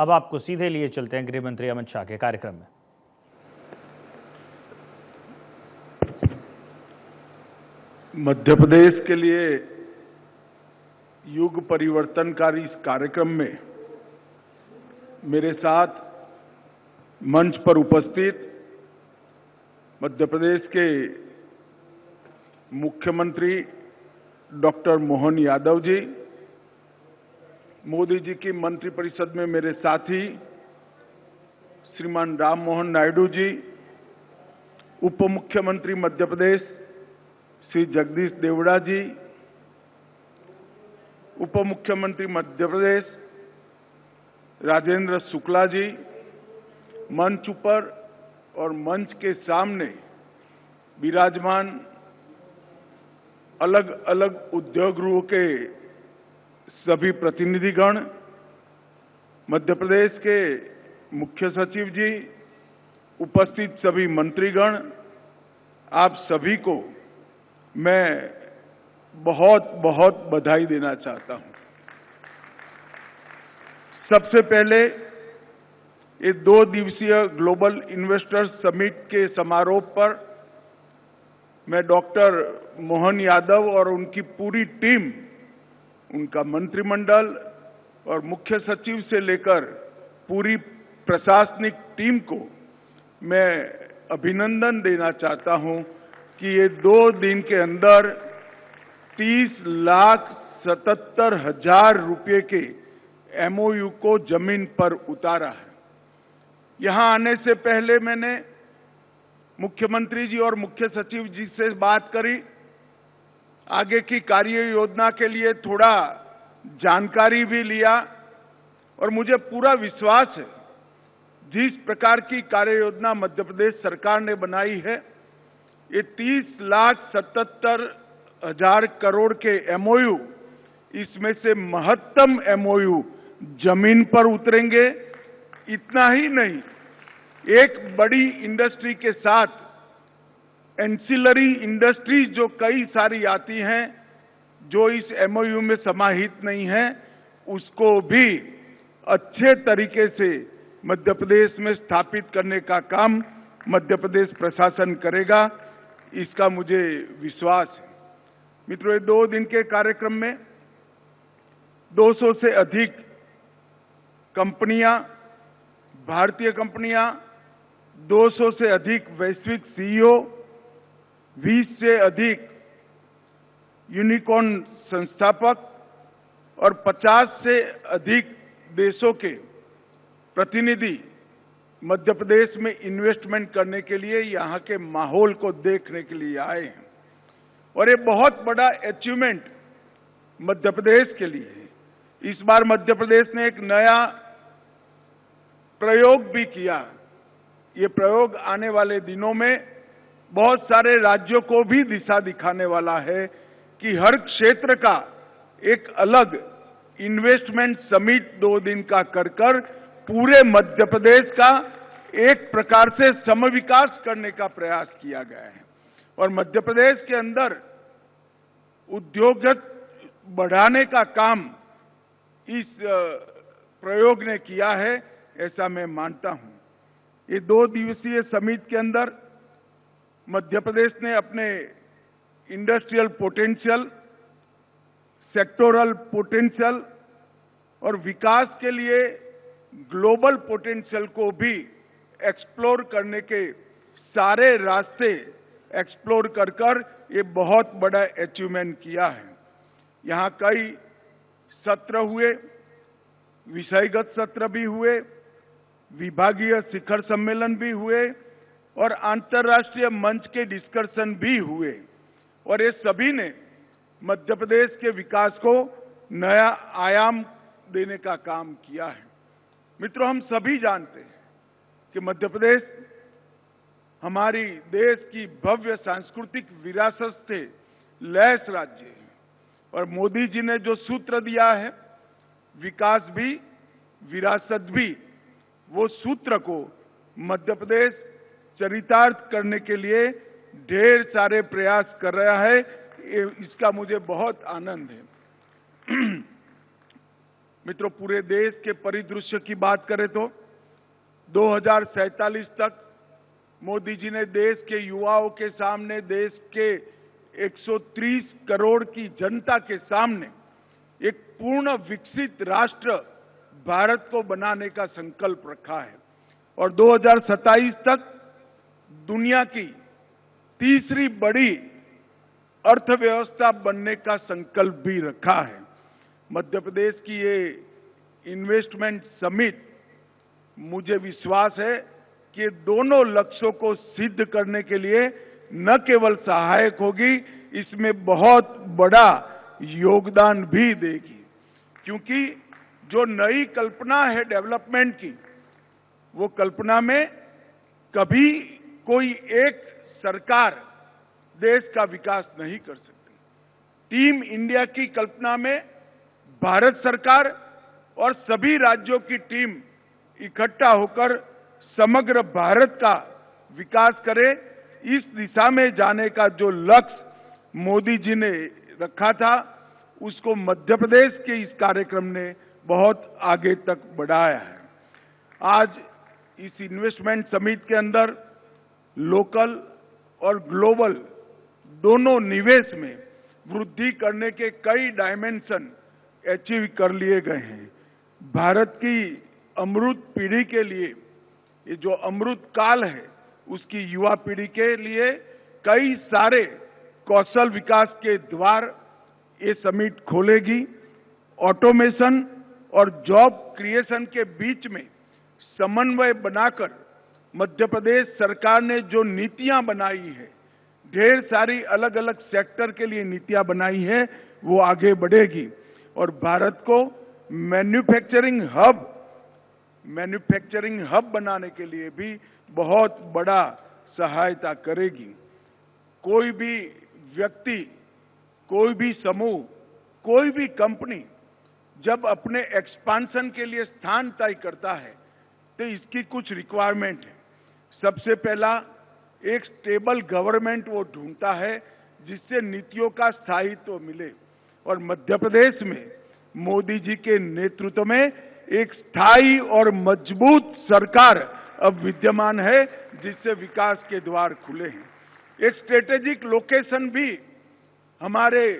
अब आपको सीधे लिए चलते हैं गृह मंत्री अमित शाह के कार्यक्रम में। मध्य प्रदेश के लिए युग परिवर्तनकारी इस कार्यक्रम में मेरे साथ मंच पर उपस्थित मध्य प्रदेश के मुख्यमंत्री डॉक्टर मोहन यादव जी, मोदी जी की मंत्रिपरिषद में मेरे साथी श्रीमान राम मोहन नायडू जी, उप मुख्यमंत्री मध्य प्रदेश श्री जगदीश देवड़ा जी, उप मुख्यमंत्री मध्य प्रदेश राजेंद्र शुक्ला जी, मंच पर और मंच के सामने विराजमान अलग अलग उद्योग गृहों के सभी प्रतिनिधिगण, मध्य प्रदेश के मुख्य सचिव जी, उपस्थित सभी मंत्रीगण, आप सभी को मैं बहुत बहुत बधाई देना चाहता हूं। सबसे पहले ये 2 दिवसीय ग्लोबल इन्वेस्टर्स समिट के समारोह पर मैं डॉक्टर मोहन यादव और उनकी पूरी टीम, उनका मंत्रिमंडल और मुख्य सचिव से लेकर पूरी प्रशासनिक टीम को मैं अभिनंदन देना चाहता हूं कि ये 2 दिन के अंदर 30,77,000 रुपये के MOU को जमीन पर उतारा है। यहां आने से पहले मैंने मुख्यमंत्री जी और मुख्य सचिव जी से बात करी, आगे की कार्य योजना के लिए थोड़ा जानकारी भी लिया और मुझे पूरा विश्वास है जिस प्रकार की कार्य योजना मध्य प्रदेश सरकार ने बनाई है, ये 30,77,000 करोड़ के MOU, इसमें से महत्तम MOU जमीन पर उतरेंगे। इतना ही नहीं, एक बड़ी इंडस्ट्री के साथ एंसिलरी इंडस्ट्रीज जो कई सारी आती हैं, जो इस MOU में समाहित नहीं है, उसको भी अच्छे तरीके से मध्य प्रदेश में स्थापित करने का काम मध्य प्रदेश प्रशासन करेगा, इसका मुझे विश्वास है। मित्रों, 2 दिन के कार्यक्रम में 200 से अधिक कंपनियां, भारतीय कंपनियां, 200 से अधिक वैश्विक CEO, 20 से अधिक यूनिकॉर्न संस्थापक और 50 से अधिक देशों के प्रतिनिधि मध्य प्रदेश में इन्वेस्टमेंट करने के लिए, यहां के माहौल को देखने के लिए आए हैं और ये बहुत बड़ा अचीवमेंट मध्य प्रदेश के लिए है। इस बार मध्य प्रदेश ने एक नया प्रयोग भी किया। ये प्रयोग आने वाले दिनों में बहुत सारे राज्यों को भी दिशा दिखाने वाला है कि हर क्षेत्र का एक अलग इन्वेस्टमेंट समिट 2 दिन का कर पूरे मध्य प्रदेश का एक प्रकार से समविकास करने का प्रयास किया गया है और मध्य प्रदेश के अंदर उद्योग बढ़ाने का काम इस प्रयोग ने किया है, ऐसा मैं मानता हूं। ये 2 दिवसीय समिट के अंदर मध्य प्रदेश ने अपने इंडस्ट्रियल पोटेंशियल, सेक्टोरल पोटेंशियल और विकास के लिए ग्लोबल पोटेंशियल को भी एक्सप्लोर करने के सारे रास्ते एक्सप्लोर कर ये बहुत बड़ा अचीवमेंट किया है। यहां कई सत्र हुए, विषयगत सत्र भी हुए, विभागीय शिखर सम्मेलन भी हुए और अंतर्राष्ट्रीय मंच के डिस्कशन भी हुए और ये सभी ने मध्य प्रदेश के विकास को नया आयाम देने का काम किया है। मित्रों, हम सभी जानते हैं कि मध्य प्रदेश हमारी देश की भव्य सांस्कृतिक विरासत से लैस राज्य है और मोदी जी ने जो सूत्र दिया है, विकास भी विरासत भी, वो सूत्र को मध्य प्रदेश चरितार्थ करने के लिए ढेर सारे प्रयास कर रहा है। इसका मुझे बहुत आनंद है। मित्रों, पूरे देश के परिदृश्य की बात करें तो 2047 तक मोदी जी ने देश के युवाओं के सामने, देश के 130 करोड़ की जनता के सामने एक पूर्ण विकसित राष्ट्र भारत को बनाने का संकल्प रखा है और 2027 तक दुनिया की तीसरी बड़ी अर्थव्यवस्था बनने का संकल्प भी रखा है। मध्य प्रदेश की ये इन्वेस्टमेंट समिट, मुझे विश्वास है कि दोनों लक्ष्यों को सिद्ध करने के लिए न केवल सहायक होगी, इसमें बहुत बड़ा योगदान भी देगी, क्योंकि जो नई कल्पना है डेवलपमेंट की, वो कल्पना में कभी कोई एक सरकार देश का विकास नहीं कर सकती। टीम इंडिया की कल्पना में भारत सरकार और सभी राज्यों की टीम इकट्ठा होकर समग्र भारत का विकास करे, इस दिशा में जाने का जो लक्ष्य मोदी जी ने रखा था, उसको मध्य प्रदेश के इस कार्यक्रम ने बहुत आगे तक बढ़ाया है। आज इस इन्वेस्टमेंट समिट के अंदर लोकल और ग्लोबल दोनों निवेश में वृद्धि करने के कई डायमेंशन अचीव कर लिए गए हैं। भारत की अमृत पीढ़ी के लिए, ये जो अमृत काल है, उसकी युवा पीढ़ी के लिए कई सारे कौशल विकास के द्वार ये समिट खोलेगी। ऑटोमेशन और जॉब क्रिएशन के बीच में समन्वय बनाकर मध्य प्रदेश सरकार ने जो नीतियां बनाई है, ढेर सारी अलग अलग सेक्टर के लिए नीतियां बनाई है, वो आगे बढ़ेगी और भारत को मैन्युफैक्चरिंग हब बनाने के लिए भी बहुत बड़ा सहायता करेगी। कोई भी व्यक्ति, कोई भी समूह, कोई भी कंपनी जब अपने एक्सपांशन के लिए स्थान तय करता है तो इसकी कुछ रिक्वायरमेंट है। सबसे पहला, एक स्टेबल गवर्नमेंट वो ढूंढता है जिससे नीतियों का स्थायित्व मिले और मध्य प्रदेश में मोदी जी के नेतृत्व में एक स्थायी और मजबूत सरकार अब विद्यमान है, जिससे विकास के द्वार खुले हैं। एक स्ट्रेटेजिक लोकेशन भी हमारे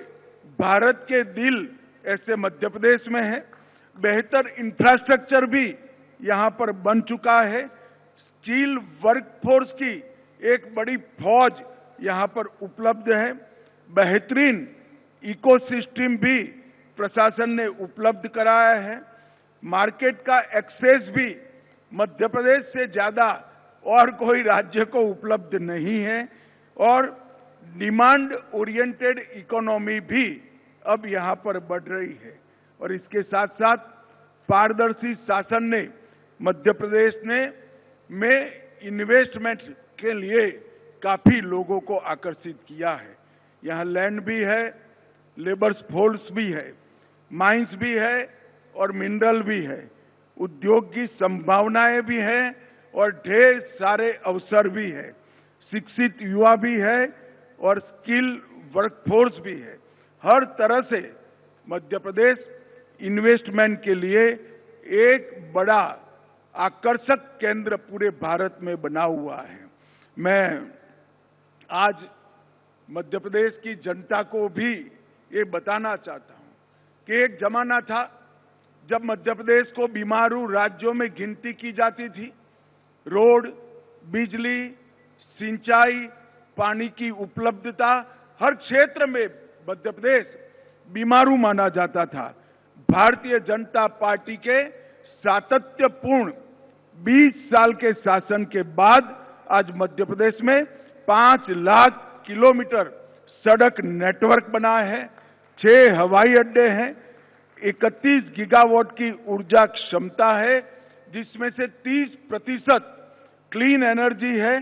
भारत के दिल ऐसे मध्य प्रदेश में है। बेहतर इंफ्रास्ट्रक्चर भी यहां पर बन चुका है। स्किल वर्कफोर्स की एक बड़ी फौज यहां पर उपलब्ध है। बेहतरीन इकोसिस्टम भी प्रशासन ने उपलब्ध कराया है। मार्केट का एक्सेस भी मध्य प्रदेश से ज्यादा और कोई राज्य को उपलब्ध नहीं है और डिमांड ओरिएंटेड इकोनॉमी भी अब यहां पर बढ़ रही है और इसके साथ साथ पारदर्शी शासन ने मध्य प्रदेश में इन्वेस्टमेंट के लिए काफी लोगों को आकर्षित किया है। यहां लैंड भी है, लेबर फोर्स भी है, माइंस भी है और मिनरल भी है, उद्योग की संभावनाएं भी हैं और ढेर सारे अवसर भी है। शिक्षित युवा भी है और स्किल वर्कफोर्स भी है। हर तरह से मध्य प्रदेश इन्वेस्टमेंट के लिए एक बड़ा आकर्षक केंद्र पूरे भारत में बना हुआ है। मैं आज मध्य प्रदेश की जनता को भी ये बताना चाहता हूं कि एक जमाना था जब मध्य प्रदेश को बीमारू राज्यों में गिनती की जाती थी। रोड, बिजली, सिंचाई, पानी की उपलब्धता, हर क्षेत्र में मध्य प्रदेश बीमारू माना जाता था। भारतीय जनता पार्टी के सातत्यपूर्ण 20 साल के शासन के बाद आज मध्य प्रदेश में 5 लाख किलोमीटर सड़क नेटवर्क बना है, 6 हवाई अड्डे हैं, 31 गीगावाट की ऊर्जा क्षमता है, जिसमें से 30% क्लीन एनर्जी है।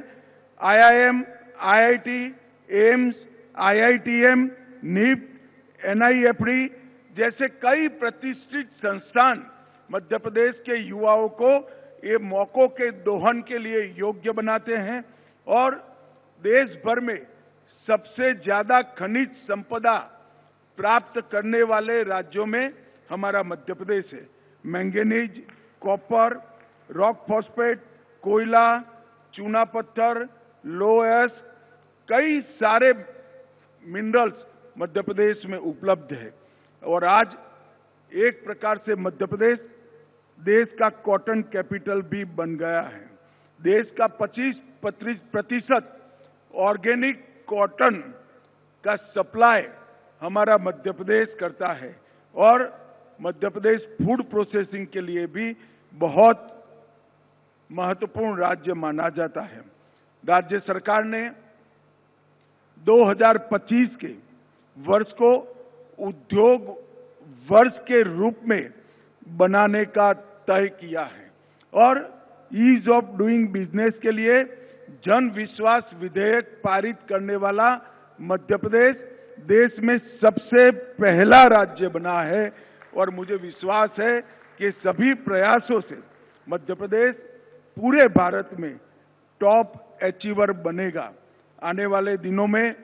IIM, IIT, AIIMS, IITM, NIFT, NIFD जैसे कई प्रतिष्ठित संस्थान मध्य प्रदेश के युवाओं को ये मौकों के दोहन के लिए योग्य बनाते हैं और देश भर में सबसे ज्यादा खनिज संपदा प्राप्त करने वाले राज्यों में हमारा मध्य प्रदेश है। मैंगनीज, कॉपर, रॉक फॉस्फेट, कोयला, चूना पत्थर, लोहस, कई सारे मिनरल्स मध्य प्रदेश में उपलब्ध है। और आज एक प्रकार से मध्य प्रदेश देश का कॉटन कैपिटल भी बन गया है। देश का 25% ऑर्गेनिक कॉटन का सप्लाई हमारा मध्य प्रदेश करता है और मध्य प्रदेश फूड प्रोसेसिंग के लिए भी बहुत महत्वपूर्ण राज्य माना जाता है। राज्य सरकार ने 2025 के वर्ष को उद्योग वर्ष के रूप में बनाने का तय किया है और ईज ऑफ डूइंग बिजनेस के लिए जन विश्वास विधेयक पारित करने वाला मध्य प्रदेश देश में सबसे पहला राज्य बना है और मुझे विश्वास है कि सभी प्रयासों से मध्य प्रदेश पूरे भारत में टॉप अचीवर बनेगा। आने वाले दिनों में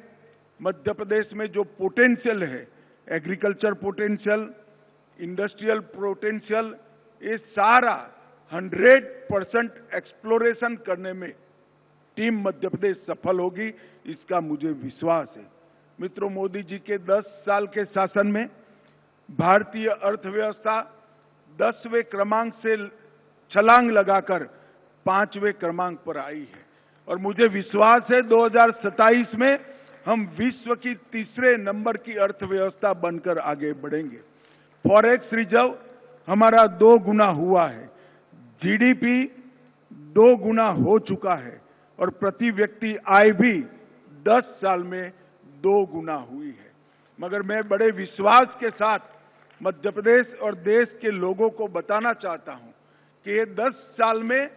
मध्य प्रदेश में जो पोटेंशियल है, एग्रीकल्चर पोटेंशियल, इंडस्ट्रियल पोटेंशियल, ये सारा 100% एक्सप्लोरेशन करने में टीम मध्य प्रदेश सफल होगी, इसका मुझे विश्वास है। मित्रों, मोदी जी के 10 साल के शासन में भारतीय अर्थव्यवस्था 10वें क्रमांक से छलांग लगाकर 5वें क्रमांक पर आई है और मुझे विश्वास है 2027 में हम विश्व की तीसरे नंबर की अर्थव्यवस्था बनकर आगे बढ़ेंगे। फॉरेक्स रिजर्व हमारा 2 गुना हुआ है, जीडीपी 2 गुना हो चुका है और प्रति व्यक्ति आय भी 10 साल में 2 गुना हुई है। मगर मैं बड़े विश्वास के साथ मध्य प्रदेश और देश के लोगों को बताना चाहता हूं कि ये 10 साल में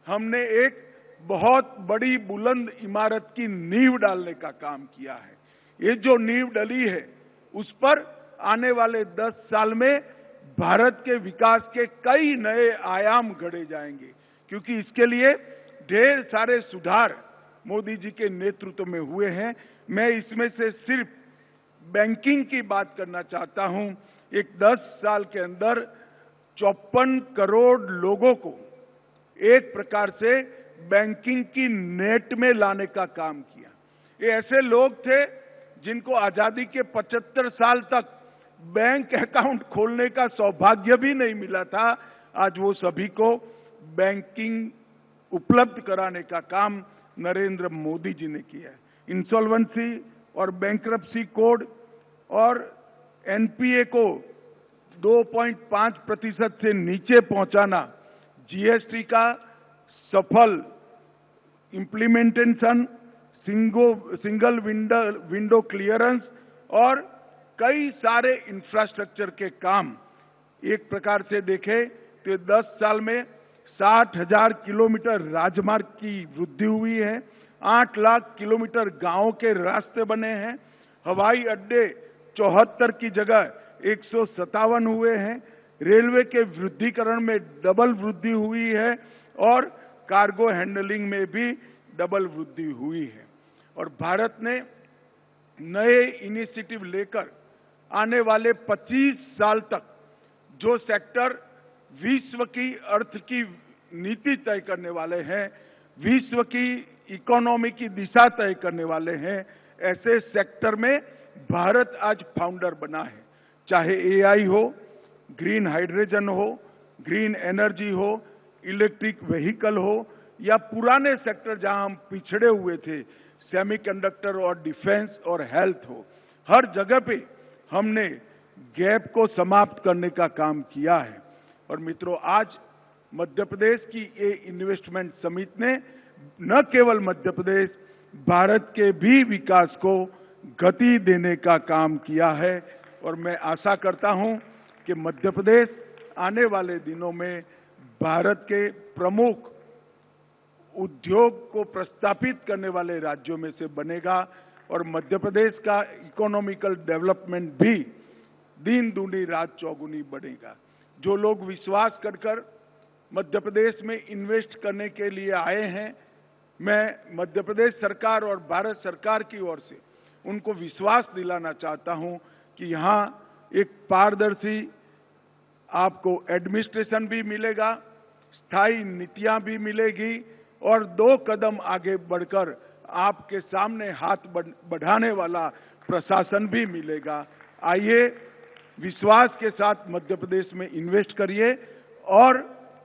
हमने एक बहुत बड़ी बुलंद इमारत की नींव डालने का काम किया है। ये जो नींव डली है उस पर आने वाले 10 साल में भारत के विकास के कई नए आयाम गढ़े जाएंगे, क्योंकि इसके लिए ढेर सारे सुधार मोदी जी के नेतृत्व में हुए हैं। मैं इसमें से सिर्फ बैंकिंग की बात करना चाहता हूं। एक 10 साल के अंदर 54 करोड़ लोगों को एक प्रकार से बैंकिंग की नेट में लाने का काम किया। ये ऐसे लोग थे जिनको आजादी के 75 साल तक बैंक अकाउंट खोलने का सौभाग्य भी नहीं मिला था। आज वो सभी को बैंकिंग उपलब्ध कराने का काम नरेंद्र मोदी जी ने किया है। इंसॉल्वेंसी और बैंक्रप्सी कोड और एनपीए को 2.5% से नीचे पहुंचाना, जीएसटी का सफल इम्प्लीमेंटेशन, सिंगल विंडो क्लियरेंस और कई सारे इंफ्रास्ट्रक्चर के काम, एक प्रकार से देखें तो 10 साल में 60,000 किलोमीटर राजमार्ग की वृद्धि हुई है, 8 लाख किलोमीटर गांवों के रास्ते बने हैं, हवाई अड्डे 74 की जगह 157 हुए हैं, रेलवे के वृद्धिकरण में डबल वृद्धि हुई है और कार्गो हैंडलिंग में भी डबल वृद्धि हुई है। और भारत ने नए इनिशिएटिव लेकर आने वाले 25 साल तक जो सेक्टर विश्व की अर्थ की नीति तय करने वाले हैं, विश्व की इकोनॉमी की दिशा तय करने वाले हैं, ऐसे सेक्टर में भारत आज फाउंडर बना है। चाहे एआई हो, ग्रीन हाइड्रोजन हो, ग्रीन एनर्जी हो, इलेक्ट्रिक व्हीकल हो या पुराने सेक्टर जहां हम पिछड़े हुए थे, सेमीकंडक्टर और डिफेंस और हेल्थ हो, हर जगह पे हमने गैप को समाप्त करने का काम किया है। और मित्रों, आज मध्य प्रदेश की ये इन्वेस्टमेंट समिट ने न केवल मध्य प्रदेश, भारत के भी विकास को गति देने का काम किया है और मैं आशा करता हूं कि मध्य प्रदेश आने वाले दिनों में भारत के प्रमुख उद्योग को प्रस्तापित करने वाले राज्यों में से बनेगा और मध्य प्रदेश का इकोनॉमिकल डेवलपमेंट भी दिन दूनी रात चौगुनी बढ़ेगा। जो लोग विश्वास कर मध्य प्रदेश में इन्वेस्ट करने के लिए आए हैं, मैं मध्य प्रदेश सरकार और भारत सरकार की ओर से उनको विश्वास दिलाना चाहता हूं कि यहां एक पारदर्शी, आपको एडमिनिस्ट्रेशन भी मिलेगा, स्थायी नीतियां भी मिलेगी और 2 कदम आगे बढ़कर आपके सामने हाथ बढ़ाने वाला प्रशासन भी मिलेगा। आइए विश्वास के साथ मध्य प्रदेश में इन्वेस्ट करिए और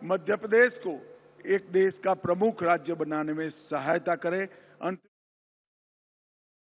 मध्य प्रदेश को एक देश का प्रमुख राज्य बनाने में सहायता करें।